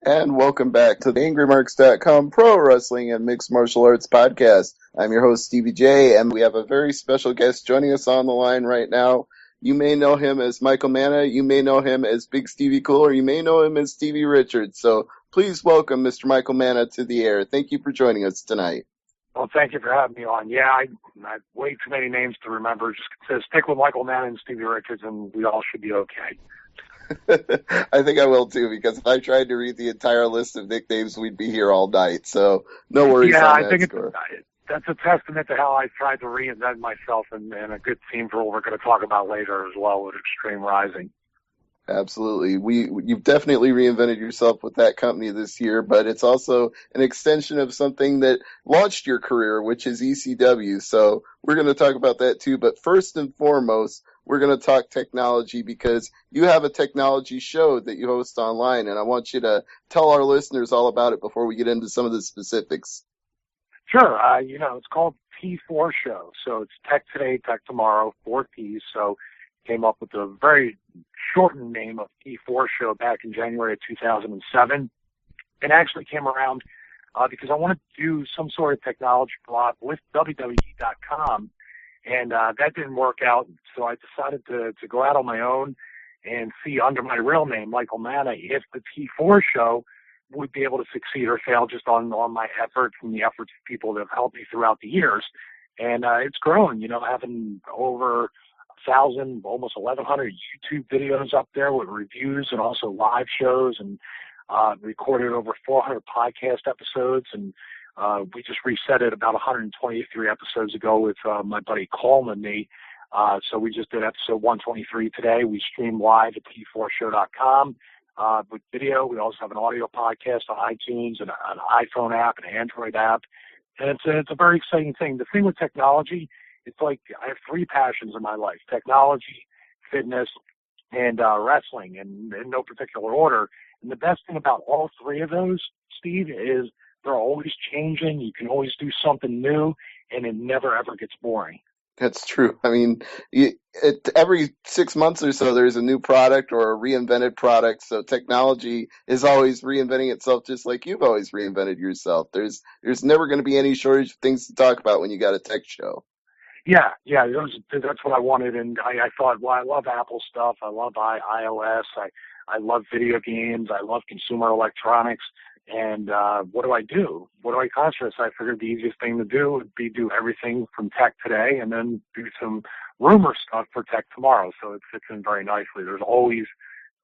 And welcome back to the AngryMarks.com Pro Wrestling and Mixed Martial Arts Podcast. I'm your host, Stevie J, and we have a very special guest joining us on the line right now. You may know him as Michael Manna, you may know him as Big Stevie Cool, or you may know him as Stevie Richards. So please welcome Mr. Michael Manna to the air. Thank you for joining us tonight. Well, thank you for having me on. Yeah, I way too many names to remember. Just stick with Michael Manna and Stevie Richards, and we all should be okay. I think I will too, because if I tried to read the entire list of nicknames, we'd be here all night. So no worries on that score. That's a testament to how I tried to reinvent myself, and a good theme for what we're going to talk about later as well with Extreme Rising. Absolutely. You've definitely reinvented yourself with that company this year, but it's also an extension of something that launched your career, which is ECW. So we're going to talk about that too. But first and foremost, we're going to talk technology because you have a technology show that you host online, and I want you to tell our listeners all about it before we get into some of the specifics. Sure. It's called T4 Show. So it's Tech Today, Tech Tomorrow, 4 Ts. So came up with a very shortened name of T4 Show back in January of 2007. It actually came around because I wanted to do some sort of technology blog with WWE.com, and that didn't work out. So I decided to go out on my own and see under my real name, Michael Manna, if the T4 Show would be able to succeed or fail just on my efforts and the efforts of people that have helped me throughout the years. And it's grown, having over 1,000, almost 1,100 YouTube videos up there with reviews and also live shows, and recorded over 400 podcast episodes. And we just reset it about 123 episodes ago with my buddy Colm and me. So we just did episode 123 today. We stream live at t4show.com with video. We also have an audio podcast on iTunes and an iPhone app and an Android app. And it's a very exciting thing. The thing with technology, it's like I have 3 passions in my life: technology, fitness, and wrestling, and in no particular order. And the best thing about all 3 of those, Steve, is they're always changing. You can always do something new, and it never, ever gets boring. That's true. I mean, every 6 months or so, there's a new product or a reinvented product. So technology is always reinventing itself, just like you've always reinvented yourself. There's never going to be any shortage of things to talk about when you got a tech show. Yeah, that's what I wanted. And I thought, well, I love Apple stuff. I love iOS. I love video games. I love consumer electronics. And what do I do? What do I concentrate? So I figured the easiest thing to do would be do everything from Tech Today and then do some rumor stuff for Tech Tomorrow. So it fits in very nicely. There's always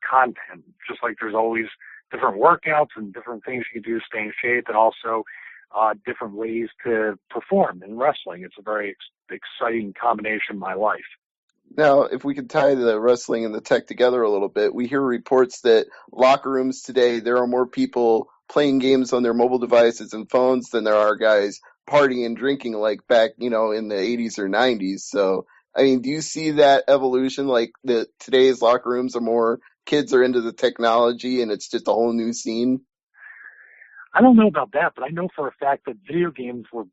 content, just like there's always different workouts and different things you can do to stay in shape, and also different ways to perform in wrestling. It's a very exciting combination in my life. Now, if we could tie the wrestling and the tech together a little bit, we hear reports that locker rooms today, there are more people playing games on their mobile devices and phones than there are guys partying and drinking like back, in the 80s or 90s. So, I mean, do you see that evolution? Like today's locker rooms are more kids are into the technology and it's just a whole new scene? I don't know about that, but I know for a fact that video games were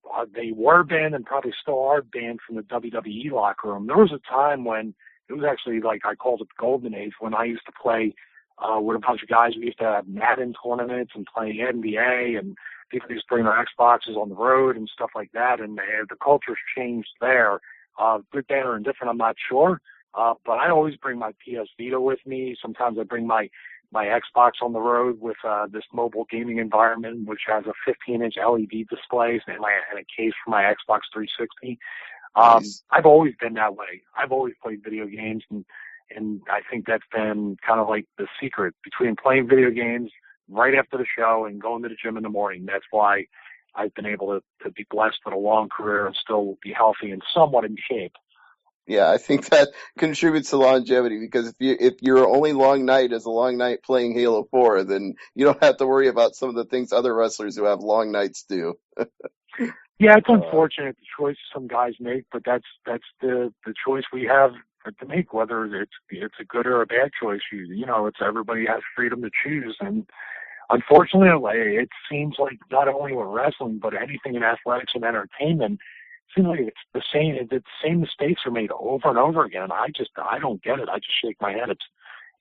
banned and probably still are banned from the WWE locker room. There was a time when it was actually like I called it the golden age, when I used to play with a bunch of guys. We used to have Madden tournaments and play NBA, and people used to bring their Xboxes on the road and stuff like that. And the culture's changed there. Good, bad, or indifferent, I'm not sure. But I always bring my PS Vita with me. Sometimes I bring my Xbox on the road with this mobile gaming environment, which has a 15-inch LED display and a case for my Xbox 360. Nice. I've always been that way. I've always played video games, and I think that's been kind of like the secret between playing video games right after the show and going to the gym in the morning. That's why I've been able to be blessed with a long career and still be healthy and somewhat in shape. Yeah, I think that contributes to longevity, because if your only long night is a long night playing Halo 4, then you don't have to worry about some of the things other wrestlers who have long nights do. Yeah, it's unfortunate, the choice some guys make, but that's the choice we have to make, whether it's a good or a bad choice. It's everybody has freedom to choose, and unfortunately, it seems like not only with wrestling but anything in athletics and entertainment, it seems like it's the same mistakes are made over and over again. I don't get it. I just shake my head.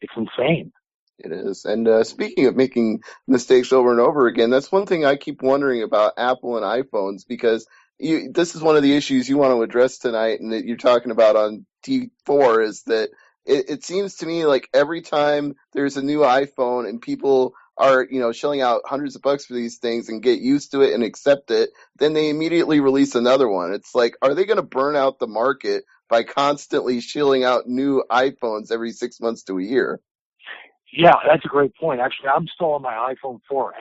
It's insane. It is. And speaking of making mistakes over and over again, that's one thing I keep wondering about Apple and iPhones because this is one of the issues you want to address tonight and that you're talking about on T4 is that it seems to me like every time there's a new iPhone and people are, shelling out hundreds of bucks for these things and get used to it and accept it, then they immediately release another one. It's like, are they going to burn out the market by constantly shilling out new iPhones every 6 months to a year? Yeah, that's a great point. Actually, I'm still on my iPhone 4S,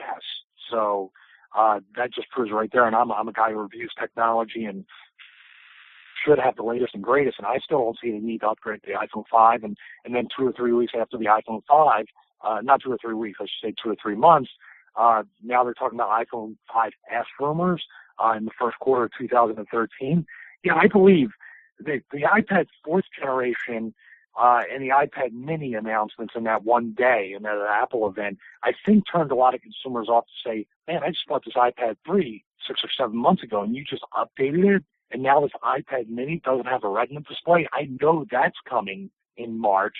so that just proves right there. And I'm a guy who reviews technology and should have the latest and greatest, and I still don't see the need to upgrade to the iPhone 5. And then 2 or 3 weeks after the iPhone 5, not 2 or 3 weeks, I should say 2 or 3 months, now they're talking about iPhone 5S rumors in the first quarter of 2013. Yeah, I believe the iPad 4th generation and the iPad mini announcements in that one day in that Apple event, I think turned a lot of consumers off to say, man, I just bought this iPad 3 6 or 7 months ago and you just updated it. And now this iPad mini doesn't have a Retina display. I know that's coming in March.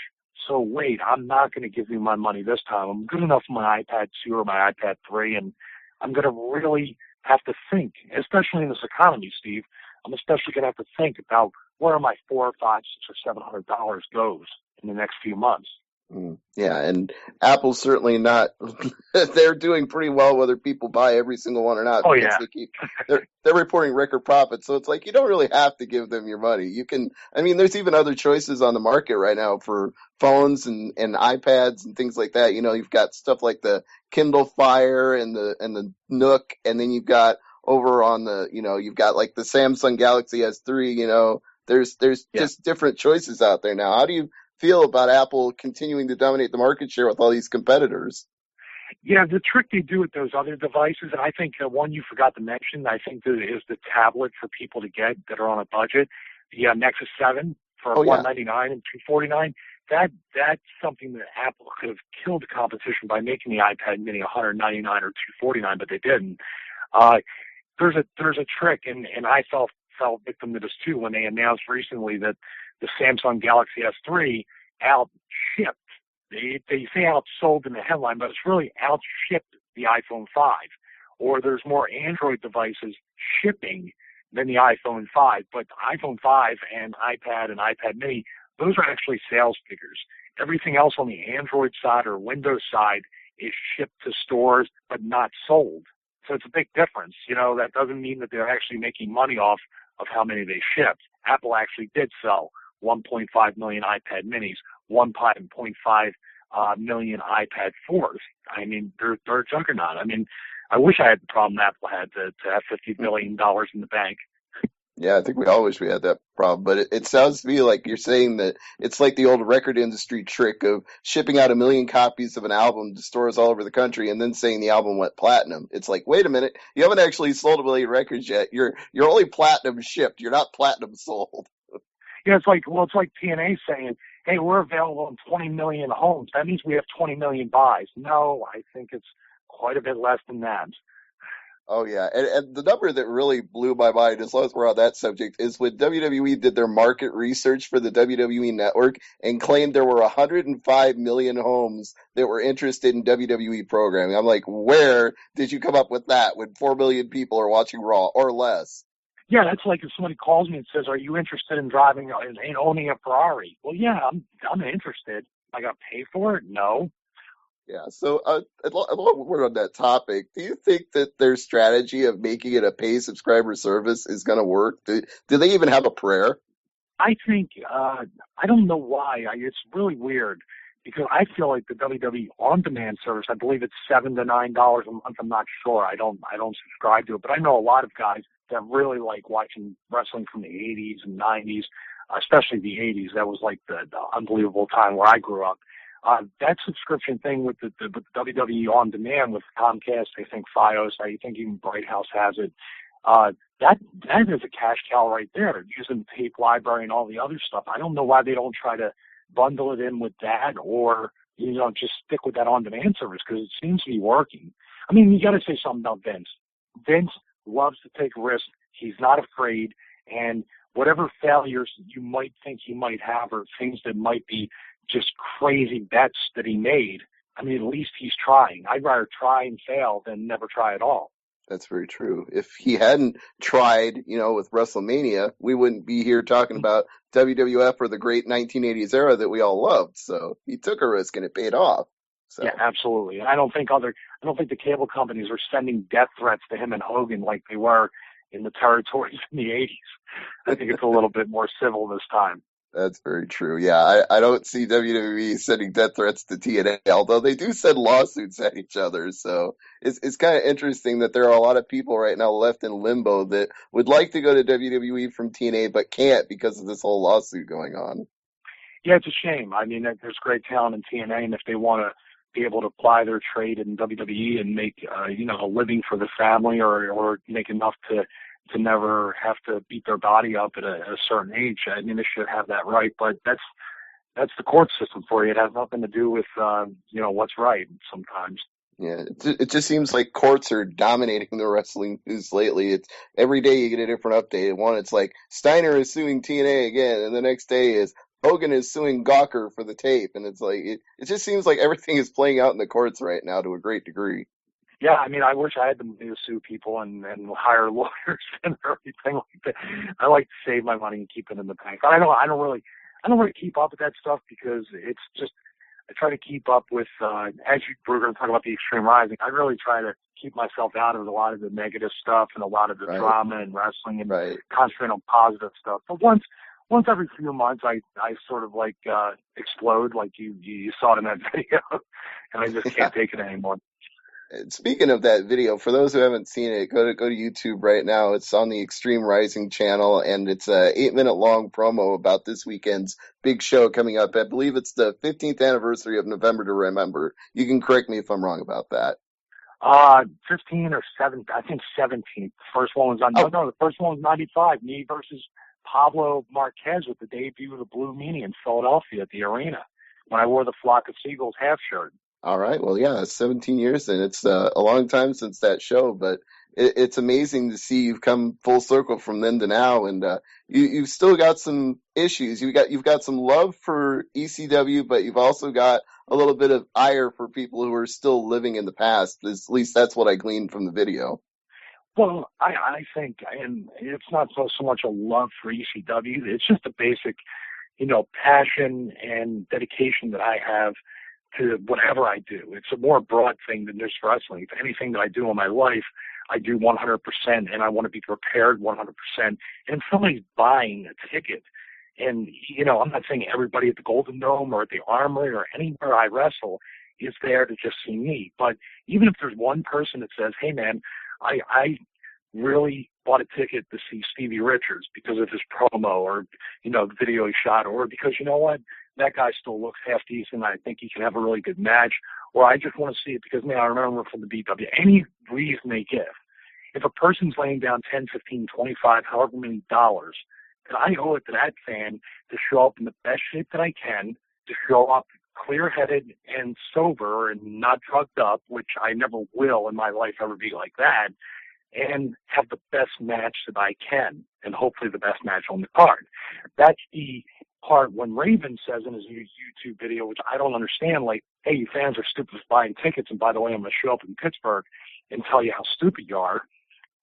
So wait, I'm not going to give you my money this time. I'm good enough for my iPad 2 or my iPad 3, and I'm going to really have to think, especially in this economy, Steve. I'm especially going to have to think about where my $400, $500, $600, or $700 goes in the next few months. Yeah, and Apple's certainly not. They're doing pretty well whether people buy every single one or not Oh because yeah. they're reporting record profits. So it's like you don't really have to give them your money. You can. I mean, there's even other choices on the market right now for phones and iPads and things like that. You've got stuff like the Kindle Fire and the Nook, and then you've got over on the you've got like the Samsung Galaxy S3. There's Yeah. just different choices out there now. How do you feel about Apple continuing to dominate the market share with all these competitors? Yeah, the trick they do with those other devices, and I think one you forgot to mention, I think that is the tablet for people to get that are on a budget, the Nexus 7 for $199 and $249. That's something that Apple could have killed the competition by making the iPad Mini $199 or $249, but they didn't. There's a trick, and I fell victim to this too when they announced recently that the Samsung Galaxy S3 outshipped. They say outsold in the headline, but it's really outshipped the iPhone 5. Or there's more Android devices shipping than the iPhone 5. But iPhone 5 and iPad Mini, those are actually sales figures. Everything else on the Android side or Windows side is shipped to stores but not sold. So it's a big difference. That doesn't mean that they're actually making money off of how many they shipped. Apple actually did sell 1.5 million iPad minis, 1.5 million iPad 4s. I mean, they're a juggernaut. I mean, I wish I had the problem Apple had to have $50 billion in the bank. Yeah, I think we all wish we had that problem, but it sounds to me like you're saying that it's like the old record industry trick of shipping out 1 million copies of an album to stores all over the country and then saying the album went platinum. It's like, wait a minute, you haven't actually sold 1 million records yet. You're only platinum shipped. You're not platinum sold. Yeah, it's like TNA saying, hey, we're available in 20 million homes. That means we have 20 million buys. No, I think it's quite a bit less than that. Oh, yeah. And the number that really blew my mind, as long as we're on that subject, is when WWE did their market research for the WWE Network and claimed there were 105 million homes that were interested in WWE programming. I'm like, where did you come up with that when 4 million people are watching Raw or less? Yeah, that's like if somebody calls me and says, are you interested in driving and owning a Ferrari? Well, yeah, I'm interested. I got to pay for it? No. Yeah, so along we're on that topic, do you think that their strategy of making it a pay subscriber service is going to work? Do they even have a prayer? I think, I don't know why. It's really weird because I feel like the WWE on-demand service, I believe it's $7 to $9 a month. I'm not sure. I don't subscribe to it, but I know a lot of guys that really like watching wrestling from the 80s and 90s, especially the 80s. That was like the unbelievable time where I grew up. That subscription thing with the WWE on demand with Comcast, I think Fios, I think even Bright House has it. That is a cash cow right there, using the tape library and all the other stuff. I don't know why they don't try to bundle it in with that or, just stick with that on demand service because it seems to be working. I mean, you got to say something about Vince. Vince loves to take risks. He's not afraid. And whatever failures you might think he might have or things that might be just crazy bets that he made, I mean, at least he's trying. I'd rather try and fail than never try at all. That's very true. If he hadn't tried, with WrestleMania, we wouldn't be here talking about WWF or the great 1980s era that we all loved. So he took a risk and it paid off. So. Yeah, absolutely. And I don't think the cable companies are sending death threats to him and Hogan like they were in the territories in the 80s. I think it's a little bit more civil this time. That's very true. Yeah, I don't see WWE sending death threats to TNA, although they do send lawsuits at each other. So it's kind of interesting that there are a lot of people right now left in limbo that would like to go to WWE from TNA but can't because of this whole lawsuit going on. Yeah, it's a shame. I mean, there's great talent in TNA, and if they want to be able to apply their trade in WWE and make a living for the family or make enough to never have to beat their body up at a certain age, I mean, they should have that right. But that's the court system for you. It has nothing to do with what's right sometimes. Yeah, it just seems like courts are dominating the wrestling news lately. It's every day you get a different update. One, it's like Steiner is suing TNA again, and the next day is Hogan is suing Gawker for the tape, and it's like it just seems like everything is playing out in the courts right now to a great degree. Yeah, I mean, I wish I had the money to sue people and hire lawyers and everything like that. I like to save my money and keep it in the bank. But I don't really keep up with that stuff because it's just I try to keep up with we're going to talk about the Extreme Rising. I really try to keep myself out of a lot of the negative stuff and a lot of the drama and wrestling and concentrate on positive stuff. But once every few months, I sort of like explode, like you saw it in that video, and I just can't take it anymore. Speaking of that video, for those who haven't seen it, go to YouTube right now. It's on the Extreme Rising channel, and it's a 8-minute long promo about this weekend's big show coming up. I believe it's the 15th anniversary of November to Remember. You can correct me if I'm wrong about that. 15 or 7, I think 17th. The first one was the first one was 95, me versus Pablo Marquez with the debut of the Blue Meanie in Philadelphia at the arena when I wore the Flock of Seagulls half shirt. All right. Well, yeah, it's 17 years, and it's a long time since that show, but it's amazing to see you've come full circle from then to now, and you've still got some issues. You've got some love for ECW, but you've also got a little bit of ire for people who are still living in the past. At least that's what I gleaned from the video. Well, I think, and it's not so much a love for ECW. It's just a basic, passion and dedication that I have to whatever I do. It's a more broad thing than just wrestling. If anything that I do in my life, I do 100%, and I want to be prepared 100%. And if somebody's buying a ticket, and, I'm not saying everybody at the Golden Dome or at the Armory or anywhere I wrestle is there to just see me. But even if there's one person that says, hey, man, I really bought a ticket to see Stevie Richards because of his promo or, the video he shot, or because, that guy still looks half decent. I think he can have a really good match. Or I just want to see it because, man, I remember from the BW. Any reason they give. If a person's laying down 10, 15, 25, however many dollars, then I owe it to that fan to show up in the best shape that I can, to show up clear-headed and sober and not drugged up, which I never will in my life ever be like that, and have the best match that I can, and hopefully the best match on the card. That's the part when Raven says in his YouTube video, which I don't understand, like, hey, you fans are stupid for buying tickets, and by the way, I'm going to show up in Pittsburgh and tell you how stupid you are.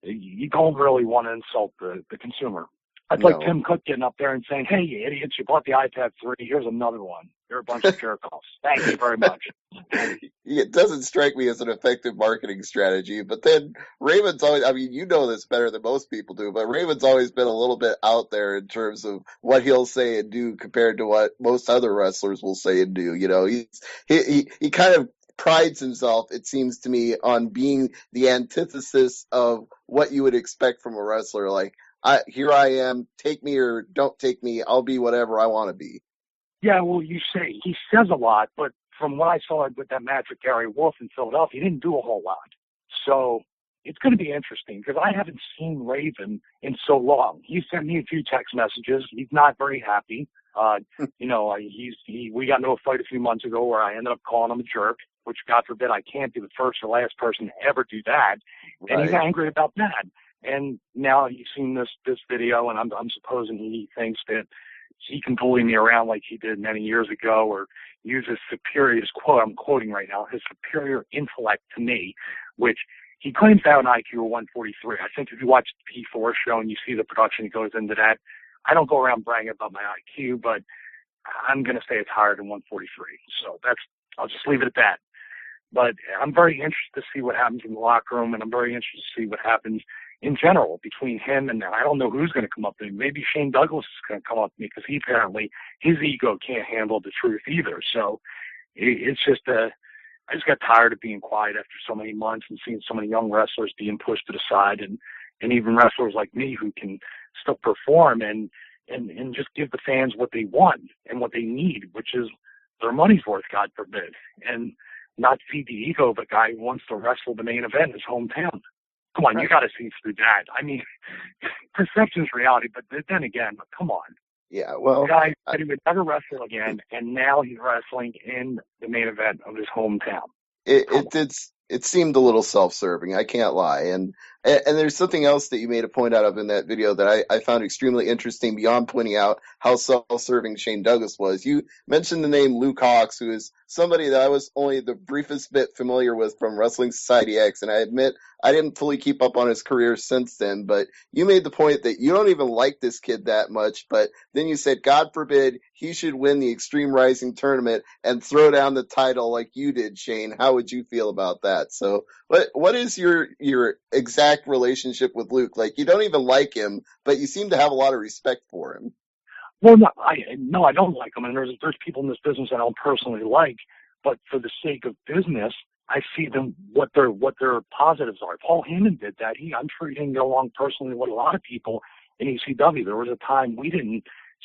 You don't really want to insult the consumer. That's like Tim Cook getting up there and saying, hey, you idiots, you bought the iPad 3, here's another one. You're a bunch of jerk-offs. Thank you very much. It doesn't strike me as an effective marketing strategy, but then Raven's always, you know this better than most people do, but Raven's always been a little bit out there in terms of what he'll say and do compared to what most other wrestlers will say and do. He kind of prides himself, it seems to me, on being the antithesis of what you would expect from a wrestler. Like, here I am, take me or don't take me, I'll be whatever I want to be. Yeah, well, he says a lot, but from what I saw with that match with Gary Wolf in Philadelphia, he didn't do a whole lot. So it's going to be interesting because I haven't seen Raven in so long. He sent me a few text messages. He's not very happy. We got into a fight a few months ago where I ended up calling him a jerk, which God forbid I can't be the first or last person to ever do that. Right. And he's angry about that. And now he's seen this video, and I'm supposing he thinks that he can bully me around like he did many years ago, or use his superior, his quote, I'm quoting right now, his superior intellect to me, which he claims to have an IQ of 143. I think if you watch the P4 show and you see the production that goes into that, I don't go around bragging about my IQ, but I'm going to say it's higher than 143. So I'll just leave it at that. But I'm very interested to see what happens in the locker room, and I'm very interested to see what happens in general between him and I don't know who's going to come up to me. Maybe Shane Douglas is going to come up to me because he apparently, his ego can't handle the truth either. So it's just I just got tired of being quiet after so many months and seeing so many young wrestlers being pushed to the side, and even wrestlers like me who can still perform and just give the fans what they want and what they need, which is their money's worth, God forbid, and not feed the ego of a guy who wants to wrestle the main event in his hometown. Come on, you got to see through that. I mean, perception's reality, but then again, come on. Yeah, well, the guy said he would never wrestle again, and now he's wrestling in the main event of his hometown. It seemed a little self-serving. I can't lie. And there's something else that you made a point out of in that video that I found extremely interesting beyond pointing out how self-serving Shane Douglas was. You mentioned the name Luke Hawx, who is somebody that I was only the briefest bit familiar with from Wrestling Society X, and I admit I didn't fully keep up on his career since then, but you made the point that you don't even like this kid that much, but then you said, God forbid, he should win the Extreme Rising tournament and throw down the title like you did, Shane. How would you feel about that? So what is your exact relationship with Luke? Like, you don't even like him, but you seem to have a lot of respect for him. Well, no, I don't like him, and there's people in this business I don't personally like, but for the sake of business, I see them what their positives are. Paul Heyman did that. I'm sure he didn't get along personally with a lot of people in ECW. There was a time we didn't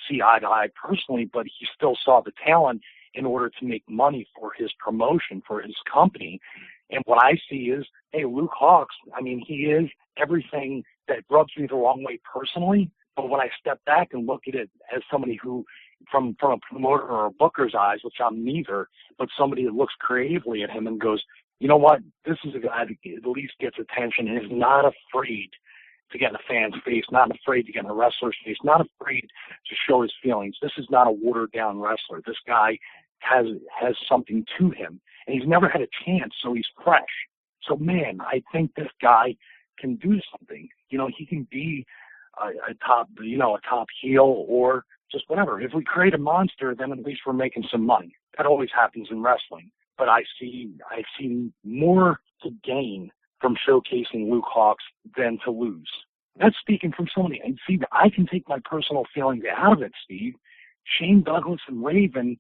see eye to eye personally, but he still saw the talent in order to make money for his promotion, for his company. And what I see is, hey, Luke Hawx, I mean, he is everything that rubs me the wrong way personally. But when I step back and look at it as somebody who, from a promoter or a booker's eyes, which I'm neither, but somebody that looks creatively at him and goes, you know what, this is a guy that at least gets attention and is not afraid to get in a fan's face, not afraid to get in a wrestler's face, not afraid to show his feelings. This is not a watered-down wrestler. This guy has something to him, and he's never had a chance, so he's fresh. So, man, I think this guy can do something. You know, he can be a top heel or just whatever. If we create a monster, then at least we're making some money. That always happens in wrestling. But I see more to gain from showcasing Luke Hawx than to lose. That's speaking from somebody. And see, I can take my personal feelings out of it, Steve. Shane Douglas and Raven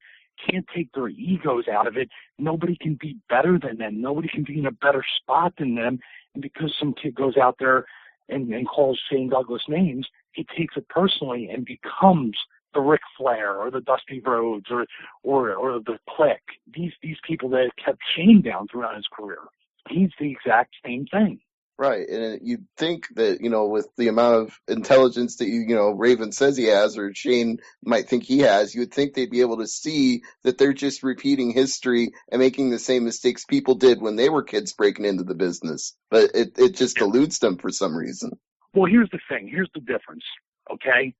can't take their egos out of it. Nobody can be better than them. Nobody can be in a better spot than them. And because some kid goes out there and calls Shane Douglas names, he takes it personally and becomes the Ric Flair or the Dusty Rhodes or the Click. These people that have kept Shane down throughout his career. He's the exact same thing. Right, and you'd think that, with the amount of intelligence that, Raven says he has, or Shane might think he has, you would think they'd be able to see that they're just repeating history and making the same mistakes people did when they were kids breaking into the business. But it just eludes them for some reason. Well, here's the thing. Here's the difference, okay?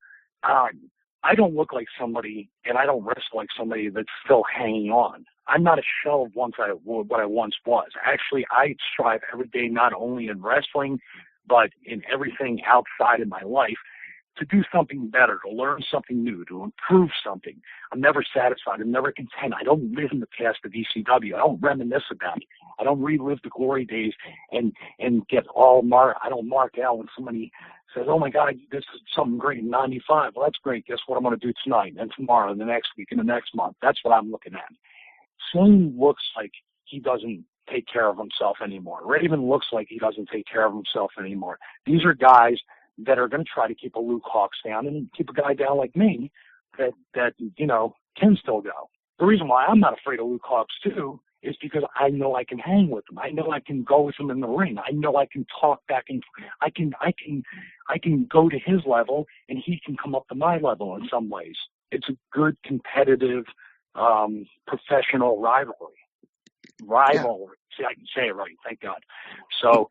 I don't look like somebody, and I don't wrestle like somebody that's still hanging on. I'm not a shell of what I once was. Actually, I strive every day, not only in wrestling, but in everything outside of my life, to do something better, to learn something new, to improve something. I'm never satisfied. I'm never content. I don't live in the past of ECW. I don't reminisce about it. I don't relive the glory days and get all I don't mark out when somebody says, oh my God, this is something great in 95. Well, that's great. Guess what I'm going to do tonight and tomorrow and the next week and the next month? That's what I'm looking at. Shane looks like he doesn't take care of himself anymore. Raven looks like he doesn't take care of himself anymore. These are guys that are going to try to keep a Luke Hawx down and keep a guy down like me that can still go. The reason why I'm not afraid of Luke Hawx too is because I know I can hang with him. I know I can go with him in the ring. I know I can talk back and I can go to his level and he can come up to my level in some ways. It's a good competitive professional rivalry. Yeah. See, I can say it right, thank God. So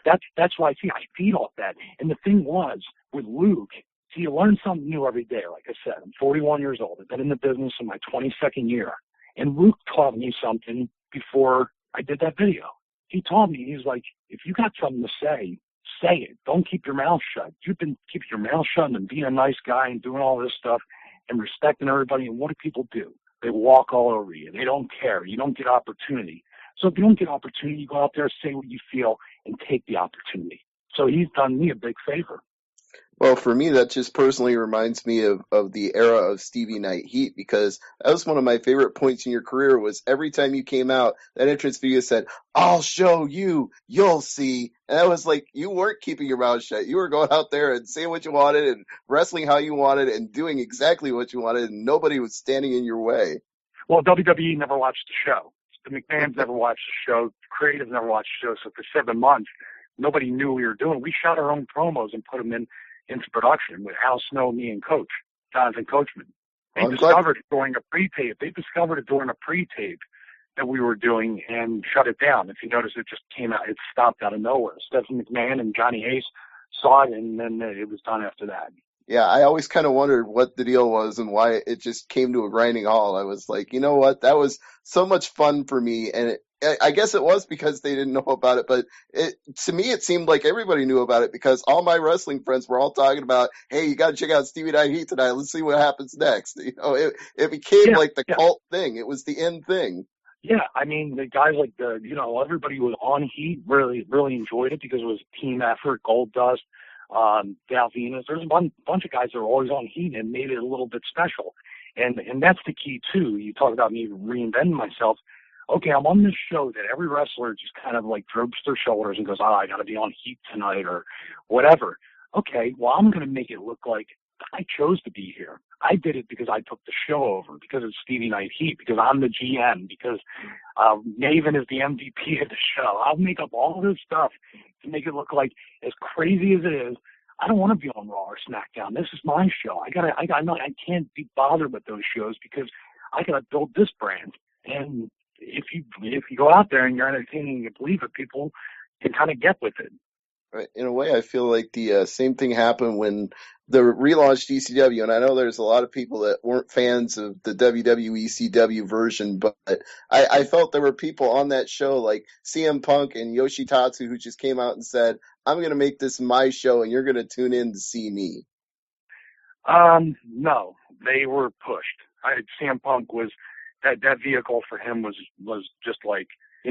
that's why I feed off that. And the thing was with Luke, So you learn something new every day. Like I said, I'm 41 years old. I've been in the business in my 22nd year. And Luke taught me something before I did that video. He taught me, he's like, if you got something to say it. Don't keep your mouth shut. You've been keeping your mouth shut and being a nice guy and doing all this stuff and respecting everybody. And what do people do? They walk all over you. They don't care. You don't get opportunity. So if you don't get opportunity, you go out there, say what you feel, and take the opportunity. So he's done me a big favor. Well, for me, that just personally reminds me of the era of Stevie Night Heat, because that was one of my favorite points in your career. Was every time you came out, that entrance video said, "I'll show you, you'll see." And that was like, you weren't keeping your mouth shut. You were going out there and saying what you wanted and wrestling how you wanted and doing exactly what you wanted, and nobody was standing in your way. Well, WWE never watched the show. The McMahons never watched the show. Creative never watched the show. So for 7 months, nobody knew what we were doing. We shot our own promos and put them into production with Al Snow, me, and Coach, Jonathan Coachman. They discovered it during a pre-tape. They discovered it during a pre-tape that we were doing and shut it down. If you notice, it just came out. It stopped out of nowhere. Stephanie McMahon and Johnny Ace saw it, and then it was done after that. Yeah, I always kind of wondered what the deal was and why it just came to a grinding halt. I was like, you know what? That was so much fun for me. And I guess it was because they didn't know about it, but to me, it seemed like everybody knew about it because all my wrestling friends were all talking about, hey, you got to check out Stevie Night Heat tonight. Let's see what happens next. You know, it became like the cult thing. It was the end thing. Yeah, I mean, the guys like everybody was on Heat really, really enjoyed it because it was a team effort. Goldust, Val Venus. There's a bunch of guys that are always on Heat and made it a little bit special. And that's the key, too. You talk about me reinventing myself. Okay, I'm on this show that every wrestler just kind of like droops their shoulders and goes, I got to be on Heat tonight or whatever. Okay, well, I'm going to make it look like I chose to be here. I did it because I took the show over, because it's Stevie Night Heat, because I'm the GM, because Maven is the MVP of the show. I'll make up all this stuff to make it look like, as crazy as it is, I don't want to be on Raw or SmackDown. This is my show. I can't be bothered with those shows because I got to build this brand. And if you go out there and you're entertaining and you believe it, people can kind of get with it. Right. In a way, I feel like the same thing happened when the relaunched ECW, and I know there's a lot of people that weren't fans of the WWE ECW version, but I felt there were people on that show like CM Punk and Yoshitatsu who just came out and said, I'm going to make this my show and you're going to tune in to see me. No, they were pushed. CM Punk was, that vehicle for him was just like, it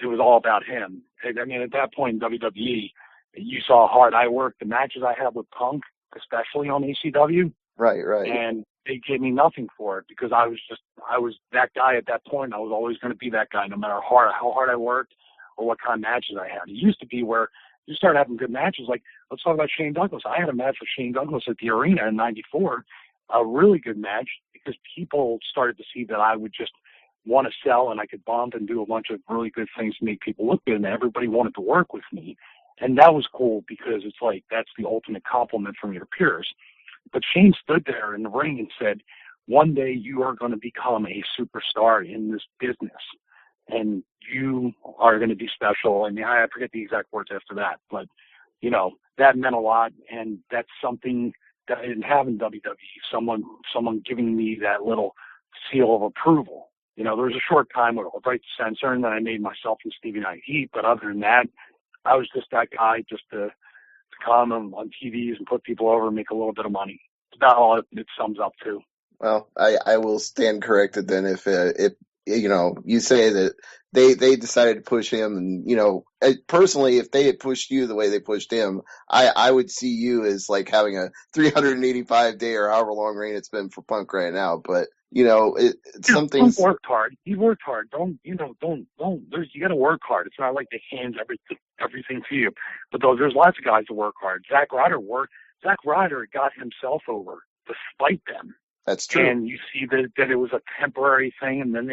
was all about him. I mean, at that point in WWE, you saw how hard I worked. The matches I had with Punk, especially on ECW. Right. And they gave me nothing for it because I was that guy at that point. I was always going to be that guy no matter how hard I worked or what kind of matches I had. It used to be where you start having good matches. Like, let's talk about Shane Douglas. I had a match with Shane Douglas at the arena in '94, a really good match because people started to see that I would just want to sell and I could bump and do a bunch of really good things to make people look good, and everybody wanted to work with me. And that was cool because it's like, that's the ultimate compliment from your peers. But Shane stood there in the ring and said, one day you are going to become a superstar in this business and you are going to be special. And I forget the exact words after that, but that meant a lot. And that's something that I didn't have in WWE. Someone giving me that little seal of approval. There was a short time with Right to Censor, and then I made myself in Stevie Night Heat. But other than that, I was just that guy just to come on TVs and put people over and make a little bit of money. It's about all it sums up to. Well, I will stand corrected then if you say that they decided to push him, and personally, if they had pushed you the way they pushed him, I would see you as like having a 385-day or however long reign it's been for Punk right now. But some things. Punk worked hard. He worked hard. Don't. You got to work hard. It's not like they hand everything to you. But there's lots of guys that work hard. Zack Ryder got himself over despite them. That's true. And you see that it was a temporary thing, and then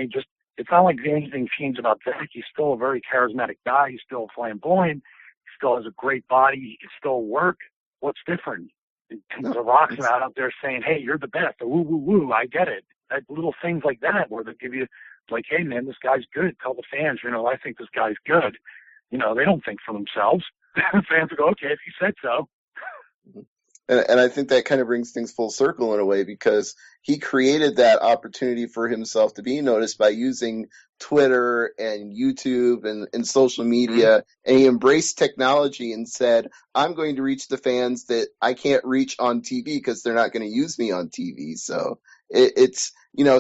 it's not like anything changed about Zack. He's still a very charismatic guy. He's still flamboyant. He still has a great body. He can still work. What's different? The Rock's not out there saying, hey, you're the best. Woo, woo, woo. I get it. Little things like that where they give you, like, hey, man, this guy's good. Tell the fans, I think this guy's good. They don't think for themselves. The fans will go, okay, if you said so. And I think that kind of brings things full circle in a way because he created that opportunity for himself to be noticed by using Twitter and YouTube and social Hmm. media. And he embraced technology and said, I'm going to reach the fans that I can't reach on TV because they're not going to use me on TV. So it's,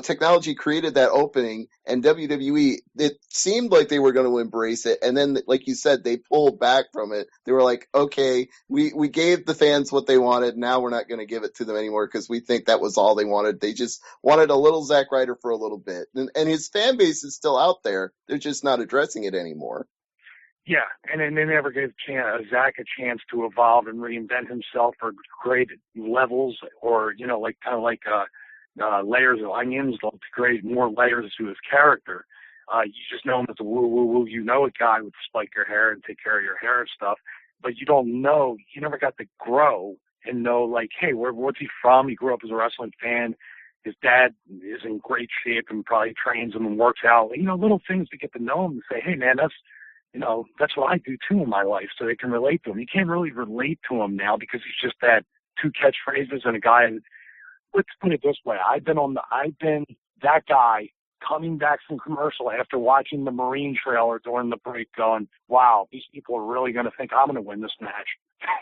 technology created that opening, and WWE, it seemed like they were going to embrace it. And then, like you said, they pulled back from it. They were like, okay, we gave the fans what they wanted. Now we're not going to give it to them anymore because we think that was all they wanted. They just wanted a little Zack Ryder for a little bit. And his fan base is still out there. They're just not addressing it anymore. Yeah, and then they never gave Zach a chance to evolve and reinvent himself or create levels or, like kind of like layers of onions to create more layers to his character. You just know him as a woo woo woo, a guy with spike your hair and take care of your hair and stuff, but you don't know. You never got to grow and know, like, hey, what's he from? He grew up as a wrestling fan. His dad is in great shape and probably trains him and works out. Little things to get to know him and say, hey, man, that's what I do too in my life, so they can relate to him. You can't really relate to him now because he's just that two catchphrases and a guy. Let's put it this way: I've been that guy coming back from commercial after watching the Marine trailer during the break, going, "Wow, these people are really going to think I'm going to win this match."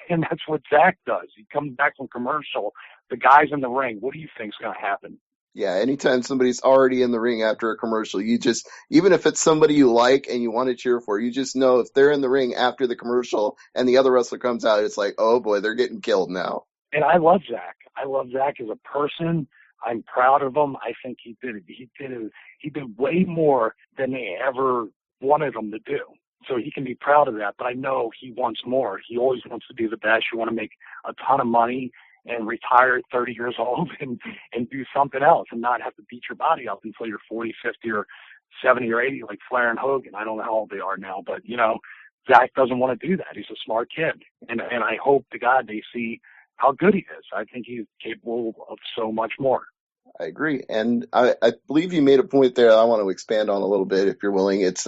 And that's what Zach does. He comes back from commercial. The guy's in the ring. What do you think's going to happen? Yeah, anytime somebody's already in the ring after a commercial, you just, even if it's somebody you like and you want to cheer for, you just know if they're in the ring after the commercial and the other wrestler comes out, it's like, oh boy, they're getting killed now. And I love Zach. I love Zach as a person. I'm proud of him. I think he did way more than they ever wanted him to do. So he can be proud of that. But I know he wants more. He always wants to be the best. You want to make a ton of money and retire at 30 years old and do something else and not have to beat your body up until you're 40, 50, or 70 or 80 like Flair and Hogan. I don't know how old they are now, but Zach doesn't want to do that. He's a smart kid. And I hope to God they see how good he is. I think he's capable of so much more. I agree. And I believe you made a point there that I want to expand on a little bit if you're willing. It's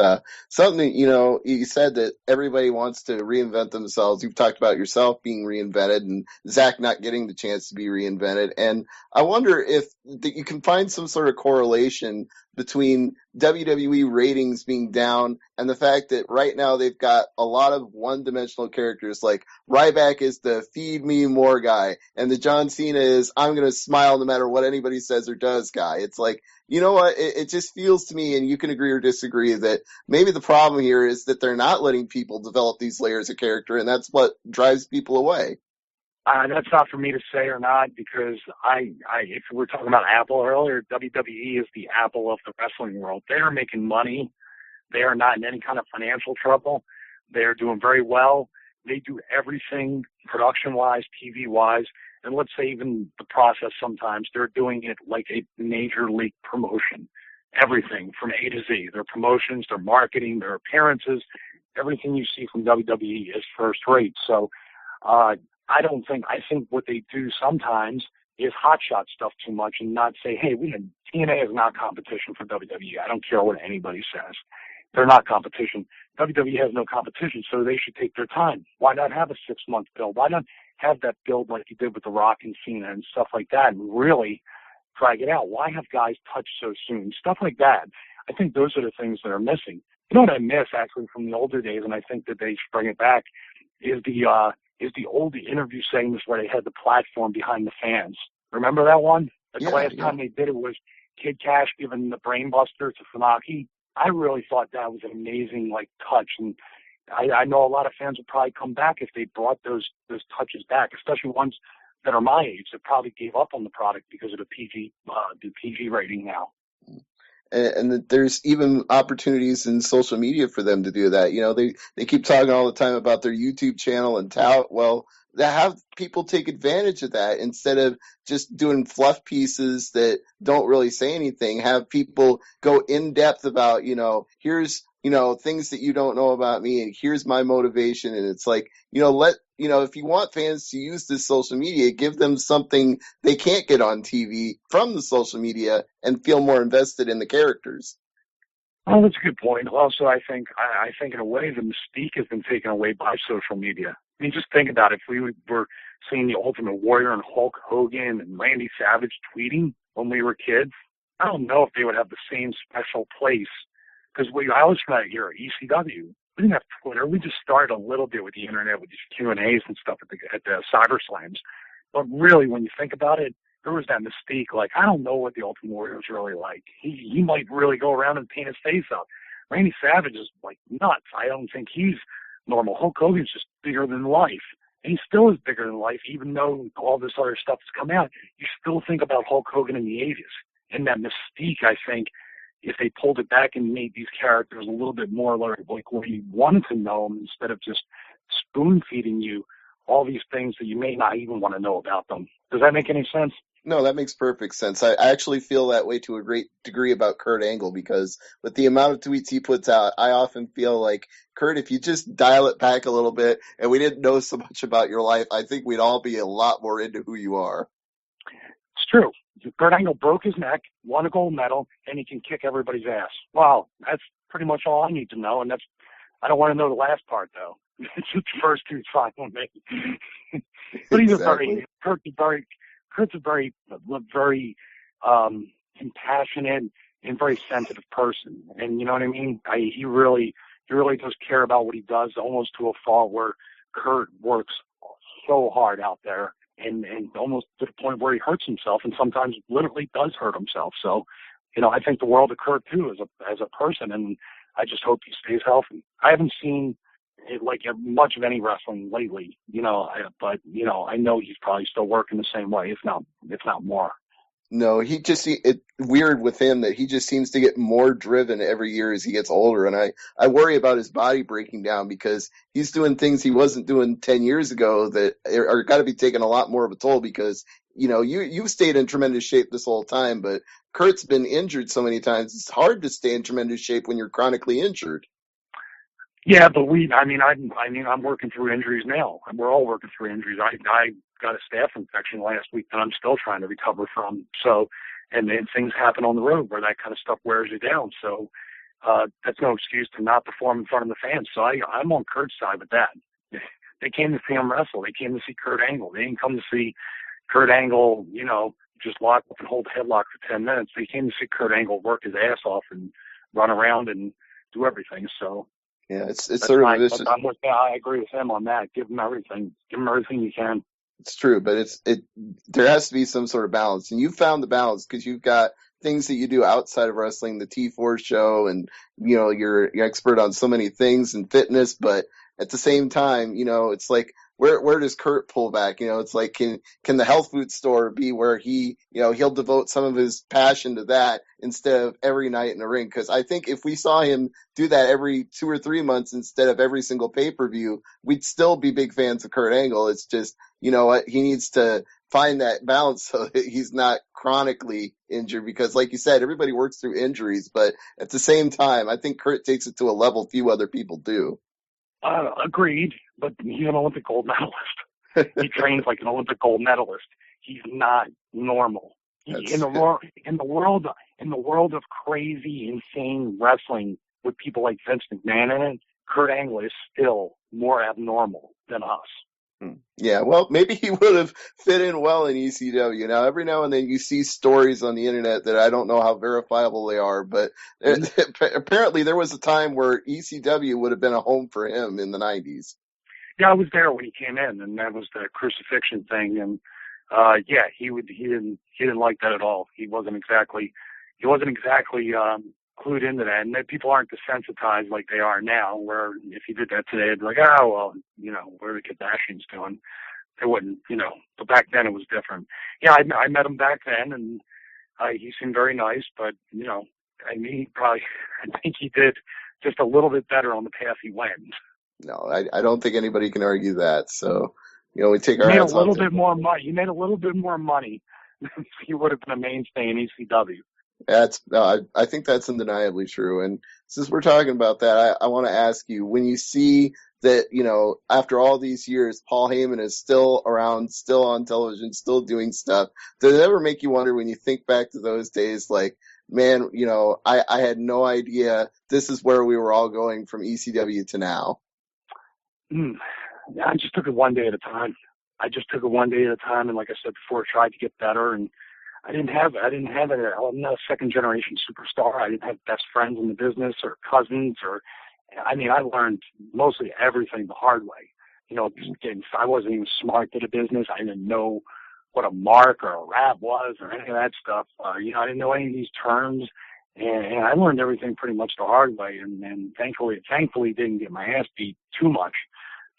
something, you said that everybody wants to reinvent themselves. You've talked about yourself being reinvented and Zach not getting the chance to be reinvented. And I wonder if you can find some sort of correlation between WWE ratings being down and the fact that right now they've got a lot of one-dimensional characters. Like Ryback is the feed me more guy, and the John Cena is I'm going to smile no matter what anybody says or does guy. It's like, you know what? It just feels to me, and you can agree or disagree, that maybe the problem here is that they're not letting people develop these layers of character, and that's what drives people away. That's not for me to say or not because if we were talking about Apple earlier, WWE is the Apple of the wrestling world. They are making money. They are not in any kind of financial trouble. They are doing very well. They do everything production-wise, TV-wise, and let's say even the process sometimes. They're doing it like a major league promotion. Everything from A to Z. Their promotions, their marketing, their appearances, everything you see from WWE is first rate. So I think what they do sometimes is hotshot stuff too much and not say, hey, TNA is not competition for WWE. I don't care what anybody says. They're not competition. WWE has no competition, so they should take their time. Why not have a 6-month build? Why not have that build like you did with The Rock and Cena and stuff like that and really drag it out? Why have guys touch so soon? Stuff like that. I think those are the things that are missing. You know what I miss actually from the older days, and I think that they should bring it back, is the old interview segments where they had the platform behind the fans. Remember that one? The last time they did it was Kid Cash giving the brainbuster to Funaki. I really thought that was an amazing touch, and I know a lot of fans would probably come back if they brought those touches back, especially ones that are my age that probably gave up on the product because of the PG rating now. And there's even opportunities in social media for them to do that. They keep talking all the time about their YouTube channel and tout. Well, they have people take advantage of that instead of just doing fluff pieces that don't really say anything. Have people go in depth about, here's, things that you don't know about me, and here's my motivation. And it's like, if you want fans to use this social media, give them something they can't get on TV from the social media and feel more invested in the characters. Oh, that's a good point. Also, I think in a way the mystique has been taken away by social media. I mean, just think about it. If we were seeing the Ultimate Warrior and Hulk Hogan and Randy Savage tweeting when we were kids, I don't know if they would have the same special place. Because I was from that era, ECW. We didn't have Twitter. We just started a little bit with the internet with these Q&As and stuff at the Cyber Slams. But really, when you think about it, there was that mystique. Like, I don't know what the Ultimate Warrior is really like. He might really go around and paint his face up. Randy Savage is, like, nuts. I don't think he's normal. Hulk Hogan's just bigger than life. And he still is bigger than life, even though all this other stuff has come out. You still think about Hulk Hogan in the 80s. And that mystique, I think, if they pulled it back and made these characters a little bit more like where you wanted to know them instead of just spoon-feeding you all these things that you may not even want to know about them. Does that make any sense? No, that makes perfect sense. I actually feel that way to a great degree about Kurt Angle because with the amount of tweets he puts out, I often feel like, Kurt, if you just dial it back a little bit and we didn't know so much about your life, I think we'd all be a lot more into who you are. It's true. Kurt Angle broke his neck, won a gold medal, and he can kick everybody's ass. Wow, that's pretty much all I need to know, and I don't want to know the last part, though. It's the first two fine with me. But he's Exactly. Kurt's a very compassionate and very sensitive person, and you know what I mean. He really does care about what he does, almost to a fault where Kurt works so hard out there, and almost to the point where he hurts himself, and sometimes literally does hurt himself. So, I think the world of Kurt too as a person, and I just hope he stays healthy. I haven't seen much of any wrestling lately, but I know he's probably still working the same way, if not more. No, it's weird with him that he just seems to get more driven every year as he gets older. And I worry about his body breaking down because he's doing things he wasn't doing 10 years ago that are got to be taking a lot more of a toll because, you've stayed in tremendous shape this whole time, but Kurt's been injured so many times. It's hard to stay in tremendous shape when you're chronically injured. Yeah, but I'm working through injuries now. We're all working through injuries. I got a staph infection last week that I'm still trying to recover from. So, and then things happen on the road where that kind of stuff wears you down. So, that's no excuse to not perform in front of the fans. So I'm on Kurt's side with that. They came to see him wrestle. They came to see Kurt Angle. They didn't come to see Kurt Angle, just lock up and hold the headlock for 10 minutes. They came to see Kurt Angle work his ass off and run around and do everything. So, yeah, it's sort of this. I agree with him on that. Give him everything. Give him everything you can. It's true, but there has to be some sort of balance, and you've found the balance because you've got things that you do outside of wrestling, the T4 show, and you're expert on so many things and fitness, but at the same time, it's like where does Kurt pull back? It's like can the health food store be where he he'll devote some of his passion to that instead of every night in the ring? Because I think if we saw him do that every 2 or 3 months instead of every single pay-per-view, we'd still be big fans of Kurt Angle. It's just what he needs to find that balance so that he's not chronically injured because like you said, everybody works through injuries, but at the same time, I think Kurt takes it to a level few other people do. Agreed, but he's an Olympic gold medalist. He trains like an Olympic gold medalist. He's not normal. In the world of crazy, insane wrestling with people like Vince McMahon in it, Kurt Angle is still more abnormal than us. Yeah, well, maybe he would have fit in well in ECW. Now, every now and then you see stories on the internet that I don't know how verifiable they are, but apparently there was a time where ECW would have been a home for him in the 90s. Yeah, I was there when he came in, and that was the crucifixion thing, and he didn't like that at all. He wasn't exactly clued into that, and that people aren't desensitized like they are now, where if you did that today, it'd be like, oh, well, what are the Kardashians doing? They wouldn't, but back then it was different. Yeah, I met him back then, and he seemed very nice, but, I think he did just a little bit better on the path he went. No, I don't think anybody can argue that, so, we take our hats off. He made a little bit more money. He would have been a mainstay in ECW. I think that's undeniably true. And since we're talking about that, I want to ask you, when you see that, after all these years, Paul Heyman is still around, still on television, still doing stuff, does it ever make you wonder when you think back to those days, like, man, I had no idea this is where we were all going from ECW to now? I just took it one day at a time. And like I said before, tried to get better. And I didn't have I'm not a second generation superstar. I didn't have best friends in the business or cousins I learned mostly everything the hard way. I wasn't even smart at a business. I didn't know what a mark or a wrap was or any of that stuff. I didn't know any of these terms. And I learned everything pretty much the hard way, and thankfully didn't get my ass beat too much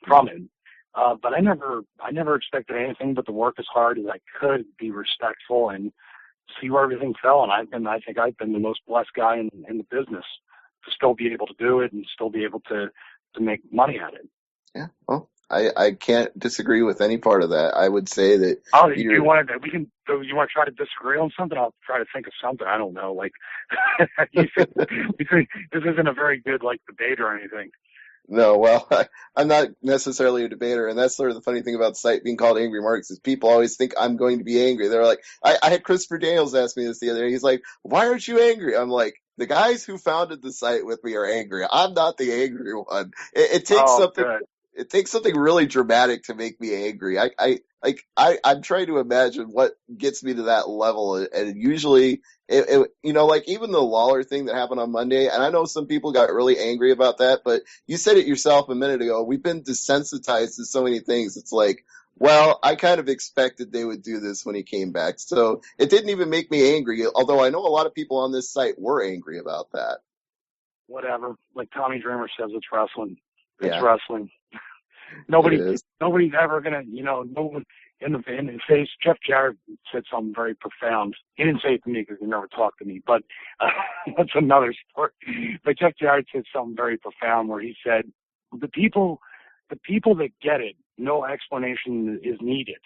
from it. But I never expected anything but to work as hard as I could, be respectful, and see where everything fell. And I think I've been the most blessed guy in the business to still be able to do it and still be able to make money at it. Yeah, well, I can't disagree with any part of that. I would say that. Oh, you want to try to disagree on something? I'll try to think of something. I don't know. Like, this isn't a very good debate or anything. No, well, I'm not necessarily a debater, and that's sort of the funny thing about the site being called Angry Marks is people always think I'm going to be angry. They're like, I had Christopher Daniels ask me this the other day. He's like, "Why aren't you angry?" I'm like, "The guys who founded the site with me are angry. I'm not the angry one. It takes something. Good. It takes something really dramatic to make me angry. I'm trying to imagine what gets me to that level, and usually, even the Lawler thing that happened on Monday, and I know some people got really angry about that, but you said it yourself a minute ago. We've been desensitized to so many things. It's like, well, I kind of expected they would do this when he came back, so it didn't even make me angry. Although I know a lot of people on this site were angry about that. Whatever, like Tommy Dreamer says, it's wrestling. It's Yeah. wrestling. Nobody's ever gonna, no one in the face. Jeff Jarrett said something very profound. He didn't say it to me because he never talked to me, but that's another story. But Jeff Jarrett said something very profound where he said, the people that get it, no explanation is needed.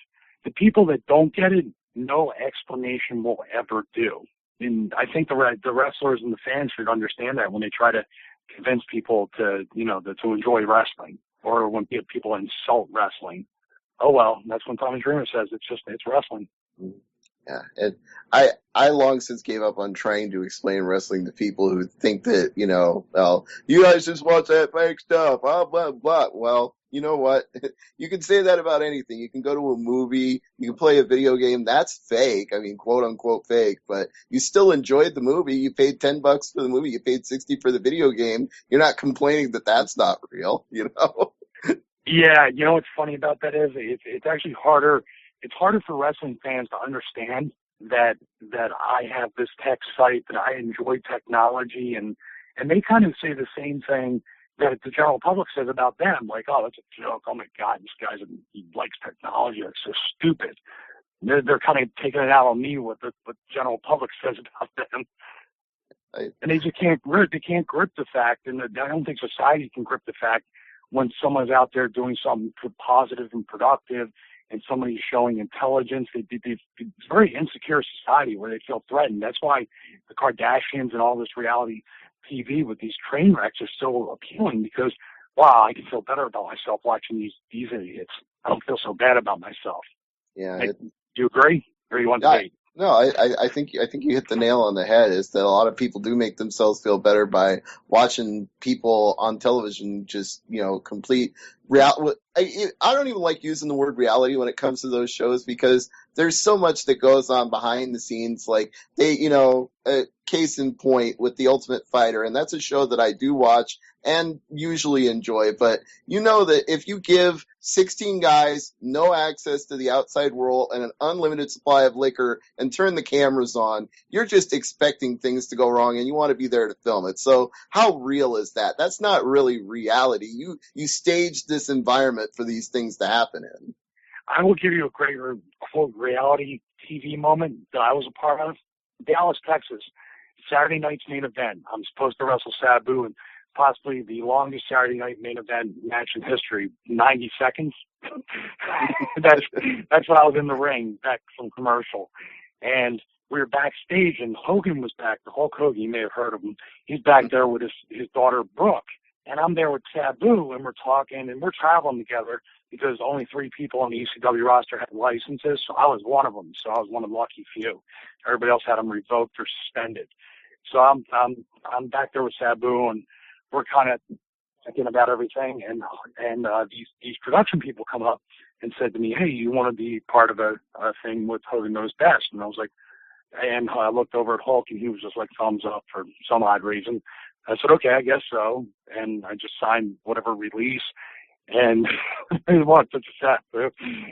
The people that don't get it, no explanation will ever do. And I think the wrestlers and the fans should understand that when they try to convince people to enjoy wrestling, or when people insult wrestling. Oh well, that's when Tommy Dreamer says it's wrestling. Yeah, and I long since gave up on trying to explain wrestling to people who think that, well, you guys just watch that fake stuff, blah, blah, blah. Well, you know what? You can say that about anything. You can go to a movie, you can play a video game. That's fake. I mean, quote unquote fake, but you still enjoyed the movie. You paid $10 for the movie. You paid $60 for the video game. You're not complaining that that's not real, Yeah, what's funny about that is it's actually harder. It's harder for wrestling fans to understand that I have this tech site, that I enjoy technology, and they kind of say the same thing that the general public says about them, like, oh, that's a joke. Oh my God, this he likes technology. That's so stupid. They're kind of taking it out on me what the general public says about them. And they just can't grip the fact, and I don't think society can grip the fact when someone's out there doing something positive and productive, and somebody's showing intelligence. It's a very insecure society where they feel threatened. That's why the Kardashians and all this reality TV with these train wrecks are so appealing, because, wow, I can feel better about myself watching these idiots. I don't feel so bad about myself. Yeah. Do you agree? Or you want to debate? No, I think you hit the nail on the head, is that a lot of people do make themselves feel better by watching people on television just, complete reality. I don't even like using the word reality when it comes to those shows, because there's so much that goes on behind the scenes. Like case in point with The Ultimate Fighter, and that's a show that I do watch and usually enjoy, but that if you give 16 guys no access to the outside world and an unlimited supply of liquor and turn the cameras on, you're just expecting things to go wrong and you want to be there to film it. So how real is that? That's not really reality. You stage this environment for these things to happen in. I will give you a great quote reality TV moment that I was a part of. Dallas, Texas, Saturday night's main event. I'm supposed to wrestle Sabu in possibly the longest Saturday night main event match in history, 90 seconds. That's when I was in the ring back from commercial. And we were backstage, and Hogan was back. The Hulk Hogan, you may have heard of him. He's back there with his daughter, Brooke. And I'm there with Sabu, and we're talking, and we're traveling together because only 3 people on the ECW roster had licenses, so I was one of them. So I was one of the lucky few. Everybody else had them revoked or suspended. So I'm back there with Sabu, and we're kind of thinking about everything, and these production people come up and said to me, "Hey, you want to be part of a thing with Hogan Knows Best?" And I was like, and I looked over at Hulk, and he was just like thumbs up for some odd reason. I said, "Okay, I guess so," and I just signed whatever release. And they walked up to set.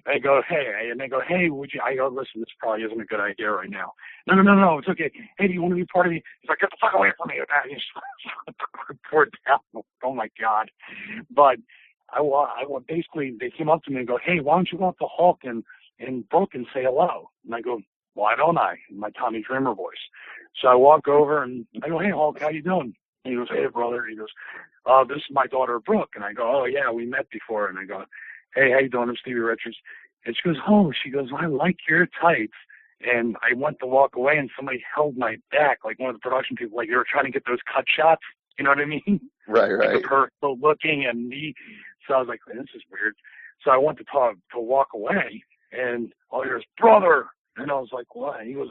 They go, "Hey," and they go, "Hey, would you?" I go, "Listen, this probably isn't a good idea right now." No, it's okay. "Hey, do you want to be part of me?" He's like, "Get the fuck away from me!" And he's poured down. Oh my God! But I basically they came up to me and go, "Hey, why don't you go up to Hulk and Brooke and say hello?" And I go, "Why don't I?" In my Tommy Dreamer voice. So I walk over and I go, "Hey, Hulk, how you doing?" And he goes, "Hey, brother." He goes, "This is my daughter, Brooke." And I go, "Oh, yeah, we met before." And I go, "Hey, how you doing? I'm Stevie Richards." And she goes, "Oh," she goes, "I like your tights." And I went to walk away, and somebody held my back, like one of the production people, like they were trying to get those cut shots. You know what I mean? Right. Like of her still looking and me. So I was like, "This is weird." So I went to walk away, and all I hear is, "Brother." And I was like, "What?" And he goes,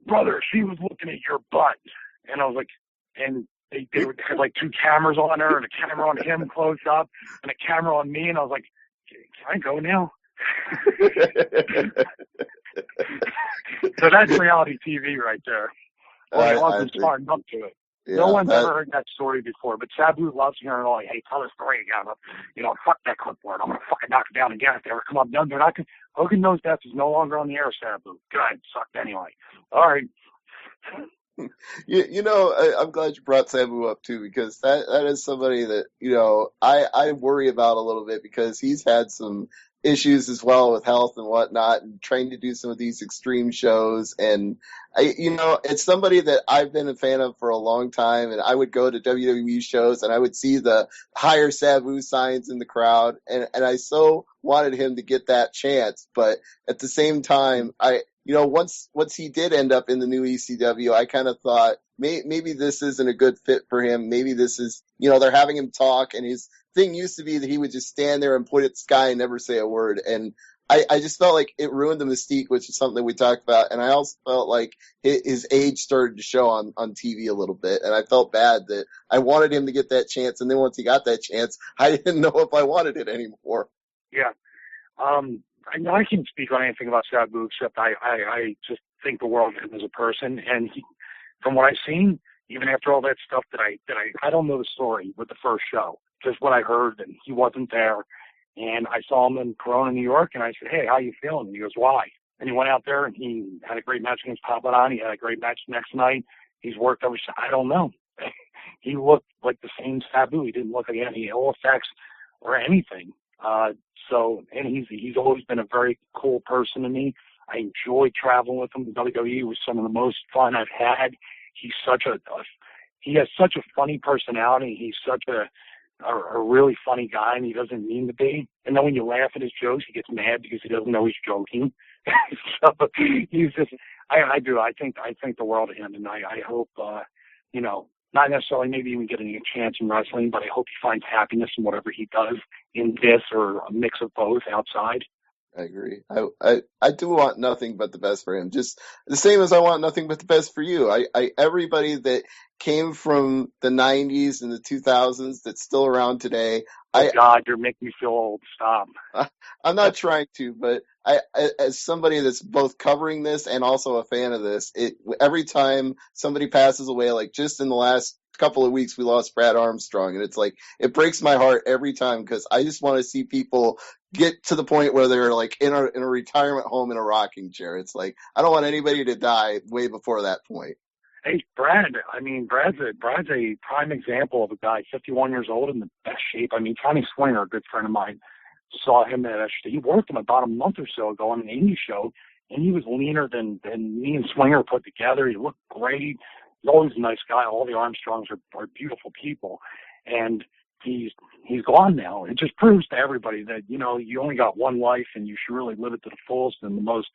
"Brother, she was looking at your butt." And I was like, and they had like two cameras on her, and a camera on him close up, and a camera on me, and I was like, "Can I go now?" So that's reality TV right there. Well, I wasn't smartened up to it. Yeah, no one's ever heard that story before, but Sabu loves hearing it all. "Hey, tell the story again. Fuck that clipboard. I'm going to fucking knock it down again if they ever come up. No, they're not going to. Hogan Knows Best is no longer on the air, Sabu. Good. Sucked anyway. All right." I'm glad you brought Sabu up too, because that is somebody that, I worry about a little bit, because he's had some issues as well with health and whatnot, and trying to do some of these extreme shows. And it's somebody that I've been a fan of for a long time, and I would go to WWE shows and I would see the hire Sabu signs in the crowd, and I so wanted him to get that chance. But at the same time, once he did end up in the new ECW, I kind of thought maybe this isn't a good fit for him. Maybe this is, they're having him talk, and his thing used to be that he would just stand there and point at the sky and never say a word. And I just felt like it ruined the mystique, which is something we talked about. And I also felt like his age started to show on TV a little bit. And I felt bad that I wanted him to get that chance. And then once he got that chance, I didn't know if I wanted it anymore. Yeah. I know I can't speak on anything about Sabu, except I just think the world of him as a person. And from what I've seen, even after all that stuff that I don't know the story with the first show, just what I heard, and he wasn't there. And I saw him in Corona, New York, and I said, "Hey, how you feeling?" And he goes, "Why?" And he went out there and he had a great match against Papadon. He had a great match next night. He's worked every. I don't know. He looked like the same Sabu. He didn't look like any ill effects or anything. And he's always been a very cool person to me. I enjoy traveling with him. WWE was some of the most fun I've had. He's he has such a funny personality. He's such a really funny guy, and he doesn't mean to be. And then when you laugh at his jokes, he gets mad because he doesn't know he's joking. So he's just, I think the world of him, and I hope, not necessarily maybe even getting a chance in wrestling, but I hope he finds happiness in whatever he does in this or a mix of both outside. I agree. I do want nothing but the best for him. Just the same as I want nothing but the best for you. Everybody that came from the 90s and the 2000s that's still around today. Oh God, you're making me feel old. Stop. I'm not trying to, but as somebody that's both covering this and also a fan of this, every time somebody passes away, like just in the last couple of weeks, we lost Brad Armstrong, and it's like, it breaks my heart every time, because I just want to see people get to the point where they're like in a retirement home in a rocking chair. It's like, I don't want anybody to die way before that point. Hey, Brad's a prime example of a guy, 51 years old, in the best shape. I mean, Tommy Swinger, a good friend of mine, saw him he worked him about a month or so ago on an indie show, and he was leaner than me and Swinger put together. He looked great. He's always a nice guy. All the Armstrongs are beautiful people, and he's gone now. It just proves to everybody that, you only got one life, and you should really live it to the fullest in the most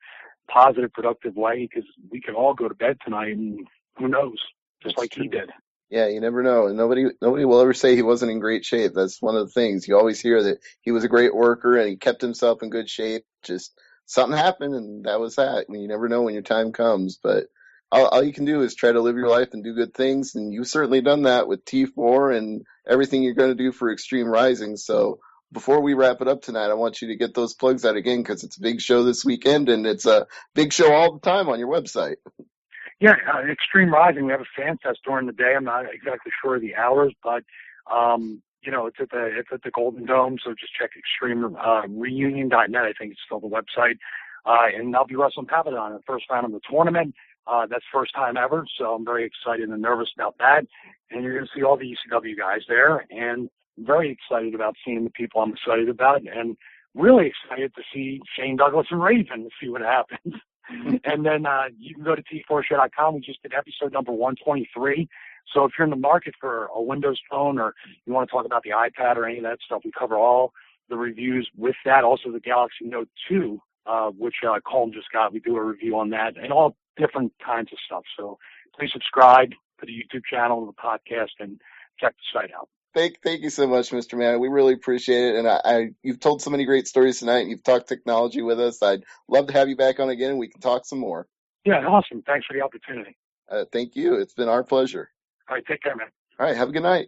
positive, productive way, because we could all go to bed tonight, and who knows, just like he did. Yeah, you never know. And nobody will ever say he wasn't in great shape. That's one of the things. You always hear that he was a great worker and he kept himself in good shape. Just something happened, and that was that. I mean, you never know when your time comes, but all you can do is try to live your life and do good things. And you've certainly done that with T4 and everything you're going to do for Extreme Rising. So before we wrap it up tonight, I want you to get those plugs out again because it's a big show this weekend and it's a big show all the time on your website. Yeah, Extreme Rising. We have a fan fest during the day. I'm not exactly sure of the hours, but it's at the Golden Dome. So just check extremereunion.net. I think it's still the website. And I'll be wrestling Papadon in the first round of the tournament. That's first time ever, so I'm very excited and nervous about that. And you're going to see all the ECW guys there, and very excited about seeing the people I'm excited about, and really excited to see Shane Douglas and Raven to see what happens. And then you can go to t4show.com. We just did episode number 123. So if you're in the market for a Windows phone or you want to talk about the iPad or any of that stuff, we cover all the reviews with that. Also the Galaxy Note 2, which Colm just got. We do a review on that and all different kinds of stuff. So please subscribe to the YouTube channel, the podcast, and check the site out. Thank you so much, Mr. Manna. We really appreciate it. And you've told so many great stories tonight, and you've talked technology with us. I'd love to have you back on again, and we can talk some more. Yeah, awesome. Thanks for the opportunity. Thank you. It's been our pleasure. All right, take care, man. All right, have a good night.